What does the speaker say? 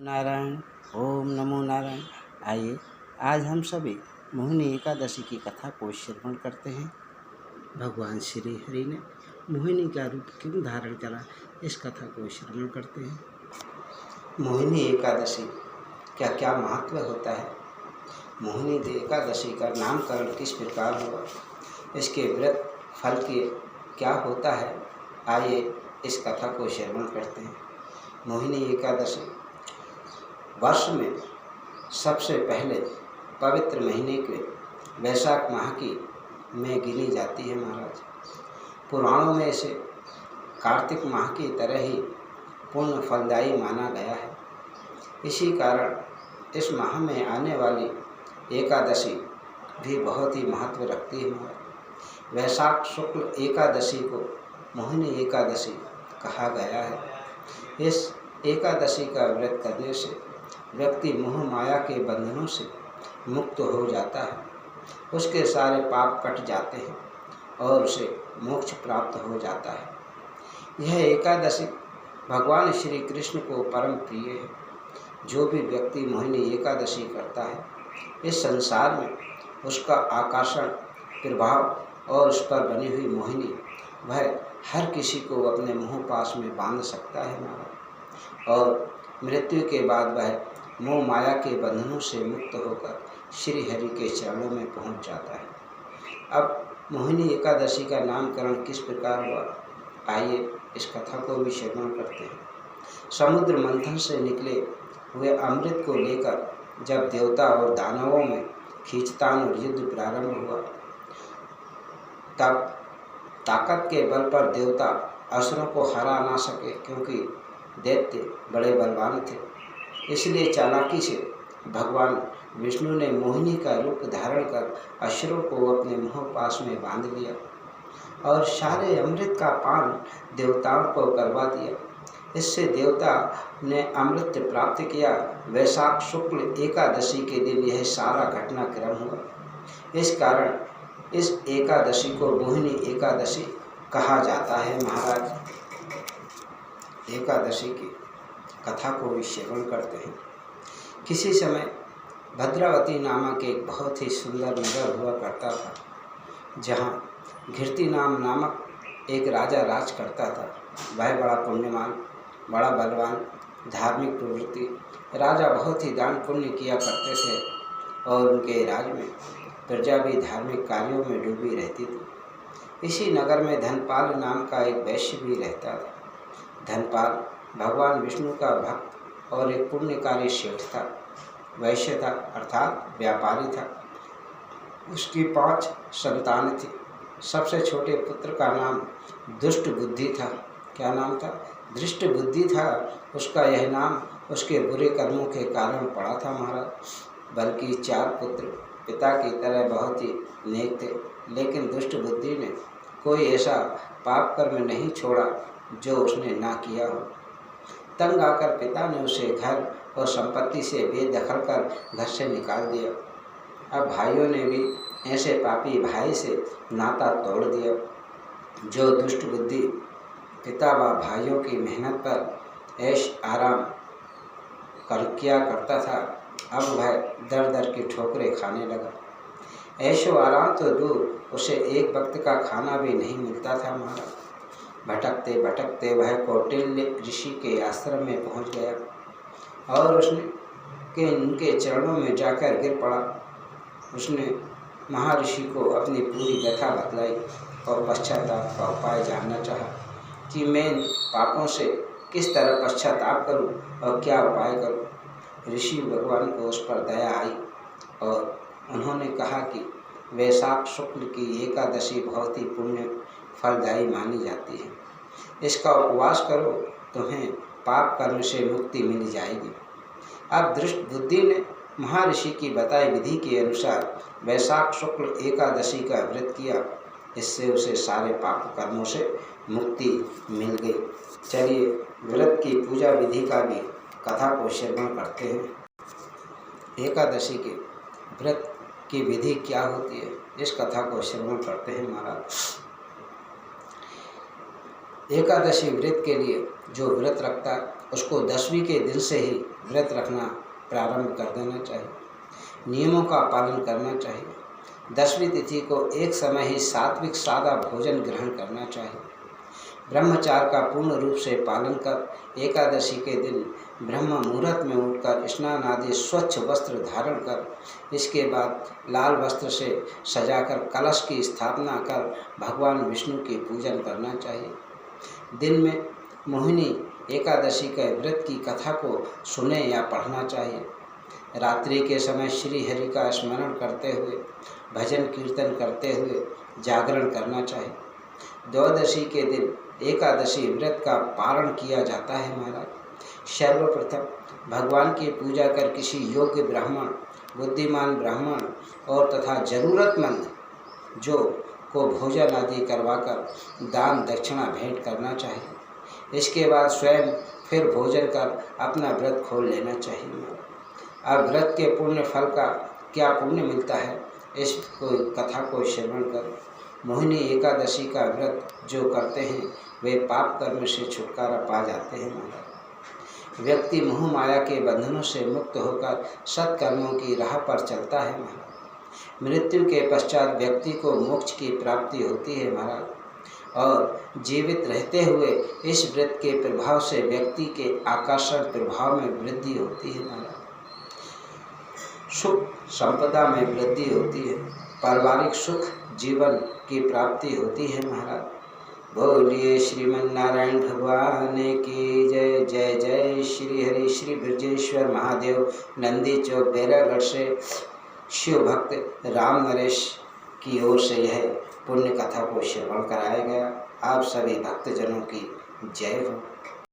नारायण। ओम नमो नारायण। आइए आज हम सभी मोहिनी एकादशी की कथा को श्रवण करते हैं। भगवान श्री हरि ने मोहिनी का रूप क्यों धारण करा, इस कथा को श्रवण करते हैं। मोहिनी एकादशी क्या क्या महत्व होता है, मोहिनी एकादशी का नामकरण किस प्रकार हुआ, इसके व्रत फल के क्या होता है, आइए इस कथा को श्रवण करते हैं। मोहिनी एकादशी वर्ष में सबसे पहले पवित्र महीने के वैशाख माह की में गिनी जाती है महाराज। पुराणों में इसे कार्तिक माह की तरह ही पुण्य फलदायी माना गया है। इसी कारण इस माह में आने वाली एकादशी भी बहुत ही महत्व रखती है महाराज। वैशाख शुक्ल एकादशी को मोहिनी एकादशी कहा गया है। इस एकादशी का व्रत करने से व्यक्ति मोह माया के बंधनों से मुक्त हो जाता है, उसके सारे पाप कट जाते हैं और उसे मोक्ष प्राप्त हो जाता है। यह एकादशी भगवान श्री कृष्ण को परम प्रिय है। जो भी व्यक्ति मोहिनी एकादशी करता है, इस संसार में उसका आकर्षण प्रभाव और उस पर बनी हुई मोहिनी वह हर किसी को अपने मोह पास में बांध सकता है महाराज, और मृत्यु के बाद वह मोह माया के बंधनों से मुक्त होकर श्री हरि के चरणों में पहुंच जाता है। अब मोहिनी एकादशी का नामकरण किस प्रकार हुआ, आइए इस कथा को भी श्रवण करते हैं। समुद्र मंथन से निकले हुए अमृत को लेकर जब देवता और दानवों में खींचतान और युद्ध प्रारंभ हुआ, तब ताकत के बल पर देवता असुरों को हरा ना सके, क्योंकि दैत्य बड़े बलवान थे। इसलिए चालाकी से भगवान विष्णु ने मोहिनी का रूप धारण कर असुरों को अपने मोह पास में बांध लिया और सारे अमृत का पान देवताओं को करवा दिया। इससे देवता ने अमृत प्राप्त किया। वैशाख शुक्ल एकादशी के दिन यह सारा घटनाक्रम हुआ। इस कारण इस एकादशी को मोहिनी एकादशी कहा जाता है महाराज। एकादशी की कथा को भी श्रवण करते हैं। किसी समय भद्रावती नामक एक बहुत ही सुंदर नगर हुआ करता था, जहाँ घृति नामक एक राजा राज करता था। वह बड़ा पुण्यवान, बड़ा बलवान, धार्मिक प्रवृत्ति राजा बहुत ही दान पुण्य किया करते थे, और उनके राज में प्रजा भी धार्मिक कार्यों में डूबी रहती थी। इसी नगर में धनपाल नाम का एक वैश्य भी रहता था। धनपाल भगवान विष्णु का भक्त और एक पुण्यकारी सेठ था। वैश्य था अर्थात व्यापारी था। उसकी 5 संतान थी। सबसे छोटे पुत्र का नाम दुष्ट बुद्धि था। क्या नाम था? दृष्ट बुद्धि था। उसका यह नाम उसके बुरे कर्मों के कारण पड़ा था महाराज। बल्कि 4 पुत्र पिता की तरह बहुत ही नेक थे, लेकिन दुष्ट बुद्धि ने कोई ऐसा पाप कर्म नहीं छोड़ा जो उसने ना किया हो। तंग आकर पिता ने उसे घर और संपत्ति से बेदखल कर घर से निकाल दिया। अब भाइयों ने भी ऐसे पापी भाई से नाता तोड़ दिया। जो दुष्ट बुद्धि पिता व भाइयों की मेहनत पर ऐश आराम किया करता था, अब वह दर दर की ठोकरें खाने लगा। ऐशो आराम तो दूर, उसे एक वक्त का खाना भी नहीं मिलता था महाराज। भटकते भटकते वह कौटिल्य ऋषि के आश्रम में पहुंच गया और उनके चरणों में जाकर गिर पड़ा। उसने महर्षि को अपनी पूरी व्यथा बतलाई और पश्चाताप का उपाय जानना चाहा कि मैं पापों से किस तरह पश्चाताप करूं और क्या उपाय करूं। ऋषि भगवान को उस पर दया आई और उन्होंने कहा कि वैशाख शुक्ल की एकादशी बहुत ही पुण्य फलदायी मानी जाती है। इसका उपवास करो, तुम्हें पाप कर्म से मुक्ति मिल जाएगी। अब दृष्ट बुद्धि ने महर्षि की बताई विधि के अनुसार वैशाख शुक्ल एकादशी का व्रत किया। इससे उसे सारे पाप कर्मों से मुक्ति मिल गई। चलिए व्रत की पूजा विधि का भी कथा को श्रवण करते हैं। एकादशी के व्रत की विधि क्या होती है, इस कथा को श्रवण करते हैं महाराज। एकादशी व्रत के लिए जो व्रत रखता उसको 10वीं के दिन से ही व्रत रखना प्रारंभ कर देना चाहिए। नियमों का पालन करना चाहिए। 10वीं तिथि को एक समय ही सात्विक सादा भोजन ग्रहण करना चाहिए। ब्रह्मचार्य का पूर्ण रूप से पालन कर एकादशी के दिन ब्रह्म मुहूर्त में उठकर स्नान आदि स्वच्छ वस्त्र धारण कर इसके बाद लाल वस्त्र से सजाकर कलश की स्थापना कर भगवान विष्णु की पूजन करना चाहिए। दिन में मोहिनी एकादशी के व्रत की कथा को सुने या पढ़ना चाहिए। रात्रि के समय श्री हरि का स्मरण करते हुए भजन कीर्तन करते हुए जागरण करना चाहिए। द्वादशी के दिन एकादशी व्रत का पारण किया जाता है महाराज। सर्वप्रथम भगवान की पूजा कर किसी योग्य ब्राह्मण, बुद्धिमान ब्राह्मण और तथा जरूरतमंद जो को भोजन आदि करवाकर दान दक्षिणा भेंट करना चाहिए। इसके बाद स्वयं फिर भोजन कर अपना व्रत खोल लेना चाहिए। अब व्रत के पुण्य फल का क्या पुण्य मिलता है, इस कथा को श्रवण कर मोहिनी एकादशी का व्रत जो करते हैं वे पाप कर्म से छुटकारा पा जाते हैं महाराज। व्यक्ति मोह माया के बंधनों से मुक्त होकर सत्कर्मों की राह पर चलता है महाराज। मृत्यु के पश्चात व्यक्ति को मोक्ष की प्राप्ति होती है महाराज। और जीवित रहते हुए इस व्रत के प्रभाव से व्यक्ति के आकर्षण प्रभाव में वृद्धि होती है महाराज। सुख संपदा में वृद्धि होती है। पारिवारिक सुख जीवन की प्राप्ति होती है महाराज। बोलिए श्रीमन नारायण भगवान की जय। जय जय श्री हरि। श्री ब्रजेश्वर महादेव नंदी चौक बैरागढ़ से शिव भक्त राम नरेश की ओर से यह पुण्य कथा को श्रवण कराया गया। आप सभी भक्तजनों की जय हो।